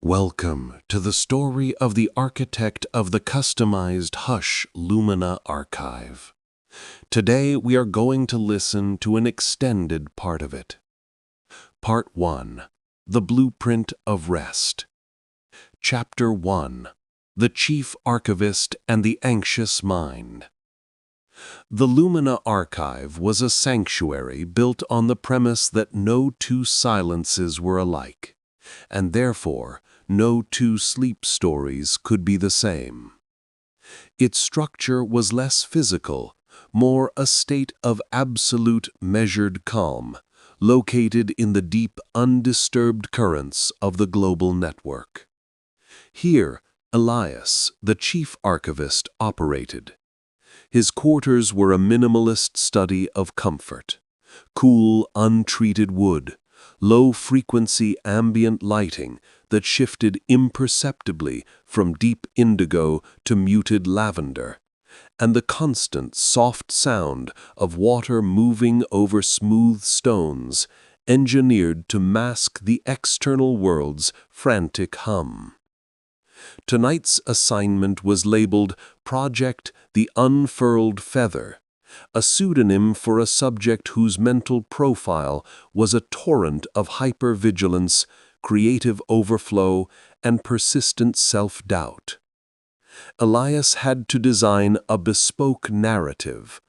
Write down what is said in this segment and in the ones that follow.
Welcome to the story of the architect of the customized Hush Lumina archive. Today we are going to listen to an extended part of it. Part 1. The Blueprint of Rest. Chapter 1. The Chief Archivist and the Anxious Mind. The Lumina archive was a sanctuary built on the premise that no two silences were alike, and therefore no two sleep stories could be the same. Its structure was less physical, more a state of absolute measured calm, located in the deep, undisturbed currents of the global network. Here, Elias, the chief archivist, operated. His quarters were a minimalist study of comfort: cool, untreated wood, low-frequency ambient lighting that shifted imperceptibly from deep indigo to muted lavender, and the constant soft sound of water moving over smooth stones, engineered to mask the external world's frantic hum. Tonight's assignment was labeled Project the Unfurled Feather, a pseudonym for a subject whose mental profile was a torrent of hypervigilance, creative overflow, and persistent self-doubt. Elias had to design a bespoke narrative,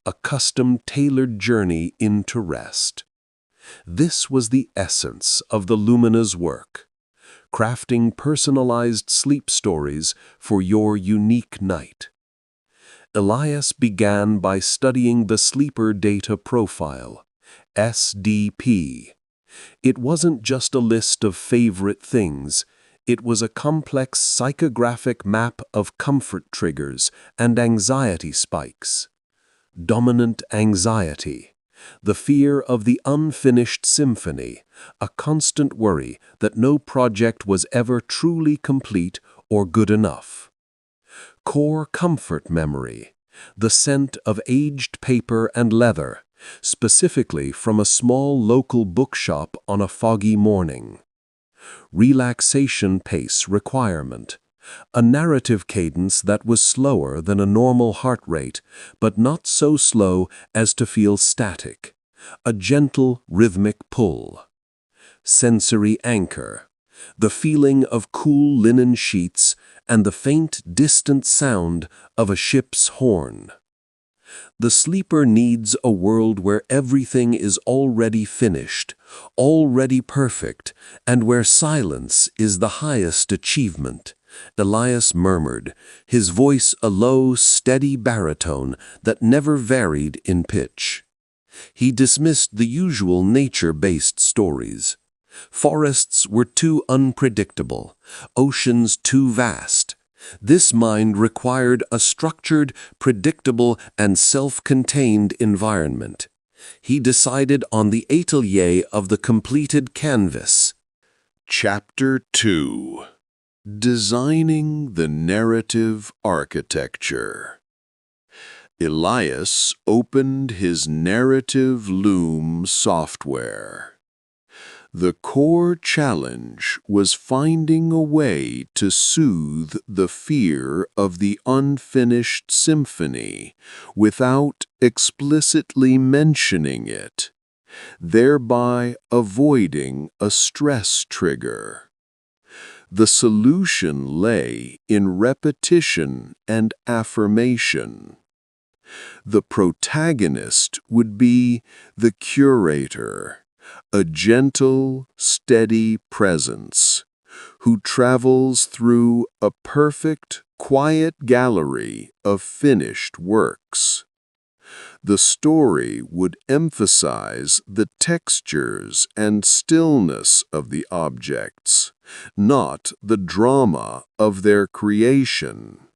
a custom-tailored journey into rest. This was the essence of the Lumina's work: crafting personalized sleep stories for your unique night. Elias began by studying the Sleeper Data Profile, SDP. It wasn't just a list of favorite things, it was a complex psychographic map of comfort triggers and anxiety spikes. Dominant anxiety, the fear of the unfinished symphony, a constant worry that no project was ever truly complete or good enough. Core comfort memory, the scent of aged paper and leather, specifically from a small local bookshop on a foggy morning. Relaxation pace requirement, a narrative cadence that was slower than a normal heart rate, but not so slow as to feel static, a gentle rhythmic pull. Sensory anchor, the feeling of cool linen sheets and the faint, distant sound of a ship's horn. The sleeper needs a world where everything is already finished, already perfect, and where silence is the highest achievement, Elias murmured, his voice a low, steady baritone that never varied in pitch. He dismissed the usual nature-based stories. Forests were too unpredictable, oceans too vast. This mind required a structured, predictable, and self-contained environment. He decided on the Atelier of the completed canvas. Chapter 2. Designing the Narrative Architecture. Elias opened his Narrative Loom software. The core challenge was finding a way to soothe the fear of the unfinished symphony without explicitly mentioning it, thereby avoiding a stress trigger. The solution lay in repetition and affirmation. The protagonist would be the curator, a gentle, steady presence who travels through a perfect, quiet gallery of finished works. The story would emphasize the textures and stillness of the objects, not the drama of their creation.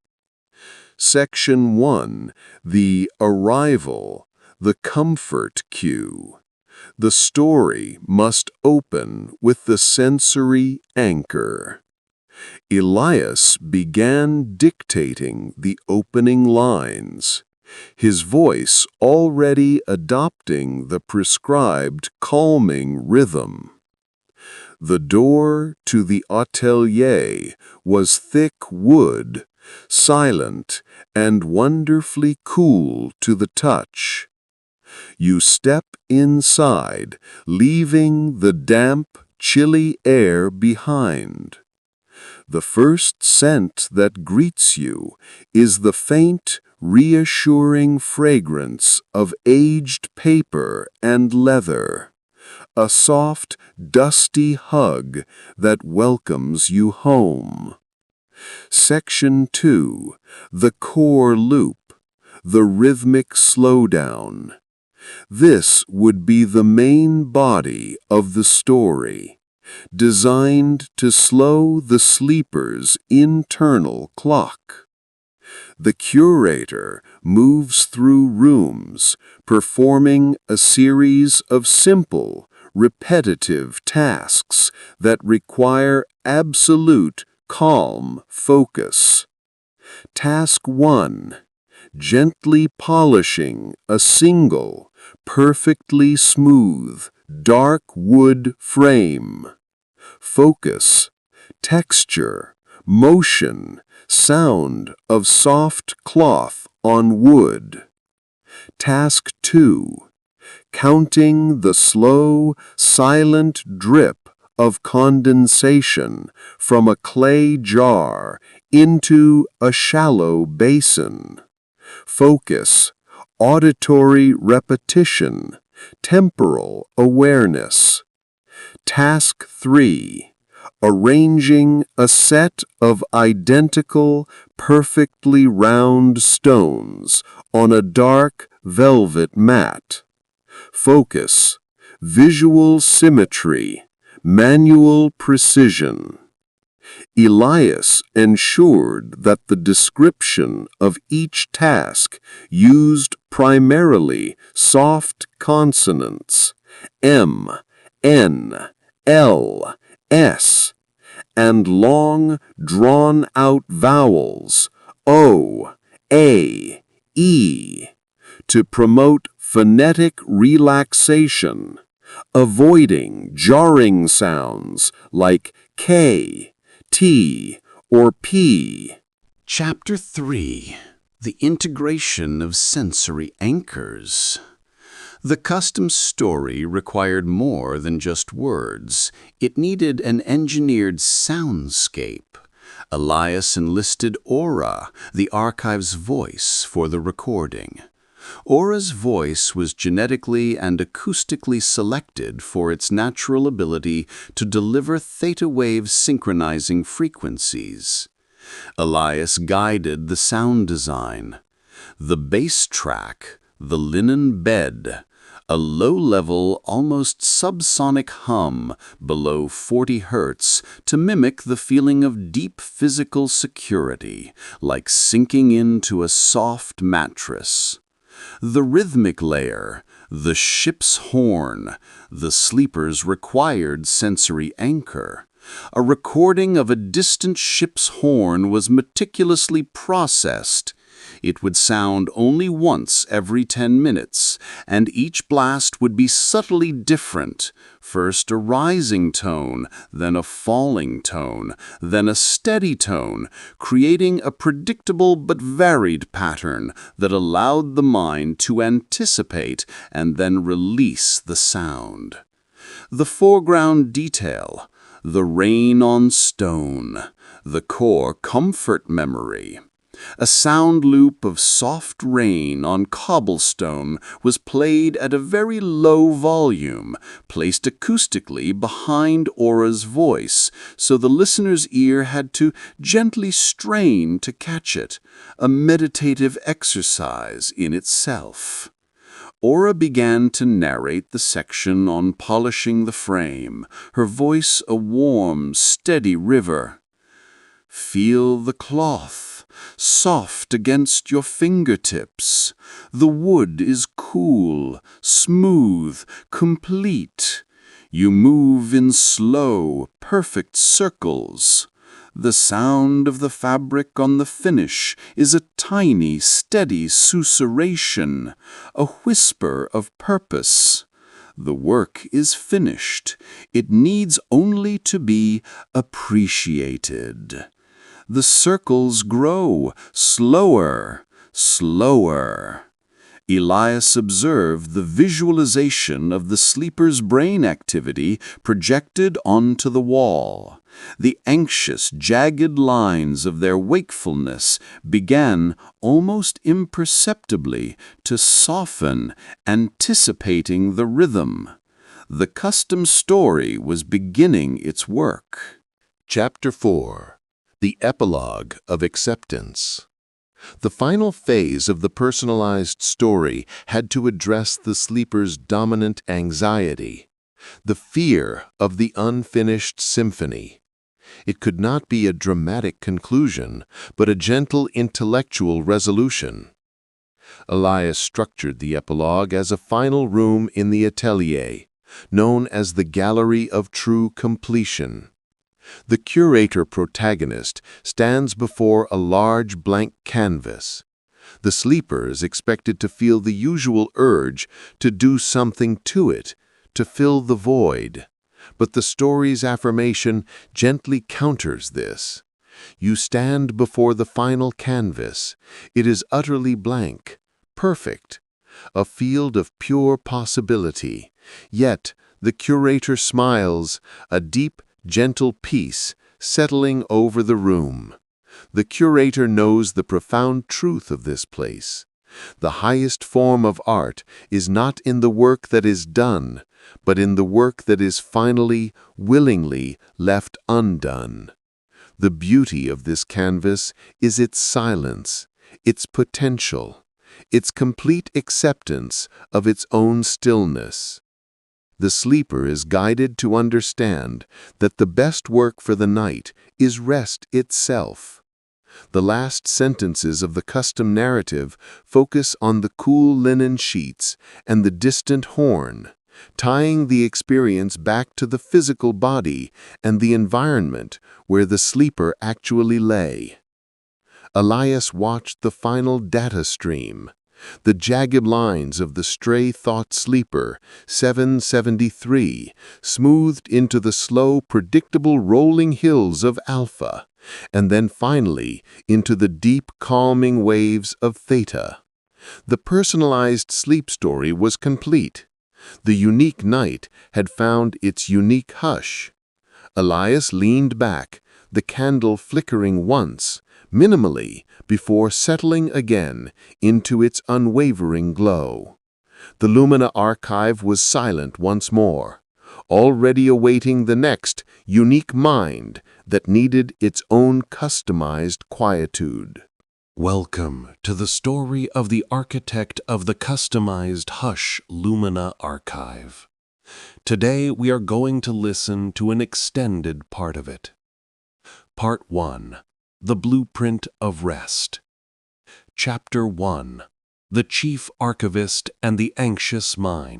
Section 1. The Arrival, the Comfort Cue. The story must open with the sensory anchor. Elias began dictating the opening lines, his voice already adopting the prescribed calming rhythm. The door to the atelier was thick wood, silent and wonderfully cool to the touch. You step inside, leaving the damp, chilly air behind. The first scent that greets you is the faint, reassuring fragrance of aged paper and leather, a soft, dusty hug that welcomes you home. Section 2, the core loop, the rhythmic slowdown. This would be the main body of the story, designed to slow the sleeper's internal clock. The curator moves through rooms, performing a series of simple, repetitive tasks that require absolute calm focus. Task 1. Gently polishing a single, perfectly smooth, dark wood frame. Focus, texture, motion, sound of soft cloth on wood. Task 2. Counting the slow, silent drip of condensation from a clay jar into a shallow basin. Focus, auditory repetition, temporal awareness. Task 3. Arranging a set of identical, perfectly round stones on a dark velvet mat. Focus, visual symmetry, manual precision. Elias ensured that the description of each task used primarily soft consonants M, N, L, S, and long, drawn-out vowels O, A, E, to promote phonetic relaxation, avoiding jarring sounds like K, T, or P. Chapter 3. The Integration of Sensory Anchors. The custom story required more than just words. It needed an engineered soundscape. Elias enlisted Aura, the archive's voice, for the recording. Aura's voice was genetically and acoustically selected for its natural ability to deliver theta wave synchronizing frequencies. Elias guided the sound design. The bass track, the linen bed, a low-level, almost subsonic hum below 40 Hz to mimic the feeling of deep physical security, like sinking into a soft mattress. The rhythmic layer, the ship's horn, the sleeper's required sensory anchor. A recording of a distant ship's horn was meticulously processed. It would sound only once every 10 minutes, and each blast would be subtly different. First a rising tone, then a falling tone, then a steady tone, creating a predictable but varied pattern that allowed the mind to anticipate and then release the sound. The foreground detail, the rain on stone, the core comfort memory. A sound loop of soft rain on cobblestone was played at a very low volume, placed acoustically behind Aura's voice, so the listener's ear had to gently strain to catch it, a meditative exercise in itself. Aura began to narrate the section on polishing the frame, her voice a warm, steady river. Feel the cloth, soft against your fingertips. The wood is cool, smooth, complete. You move in slow, perfect circles. The sound of the fabric on the finish is a tiny, steady susurration, a whisper of purpose. The work is finished. It needs only to be appreciated. The circles grow slower, slower. Elias observed the visualization of the sleeper's brain activity projected onto the wall. The anxious, jagged lines of their wakefulness began almost imperceptibly to soften, anticipating the rhythm. The custom story was beginning its work. Chapter 4. The Epilogue of Acceptance. The final phase of the personalized story had to address the sleeper's dominant anxiety, the fear of the unfinished symphony. It could not be a dramatic conclusion, but a gentle intellectual resolution. Elias structured the epilogue as a final room in the Atelier, known as the Gallery of True Completion. The curator protagonist stands before a large blank canvas. The sleeper is expected to feel the usual urge to do something to it, to fill the void. But the story's affirmation gently counters this. You stand before the final canvas. It is utterly blank, perfect, a field of pure possibility. Yet the curator smiles, a deep, gentle peace settling over the room. The curator knows the profound truth of this place. The highest form of art is not in the work that is done, but in the work that is finally, willingly left undone. The beauty of this canvas is its silence, its potential, its complete acceptance of its own stillness. The sleeper is guided to understand that the best work for the night is rest itself. The last sentences of the custom narrative focus on the cool linen sheets and the distant horn, tying the experience back to the physical body and the environment where the sleeper actually lay. Elias watched the final data stream. The jagged lines of the stray thought sleeper, 773, smoothed into the slow, predictable rolling hills of alpha, and then finally into the deep, calming waves of theta. The personalized sleep story was complete. The unique night had found its unique hush. Elias leaned back, the candle flickering once, minimally, before settling again into its unwavering glow. The Lumina archive was silent once more, already awaiting the next unique mind that needed its own customized quietude. Welcome to the story of the architect of the customized Hush Lumina archive. Today we are going to listen to an extended part of it. Part 1. The Blueprint of Rest. Chapter 1. The Chief Archivist and the Anxious Mind.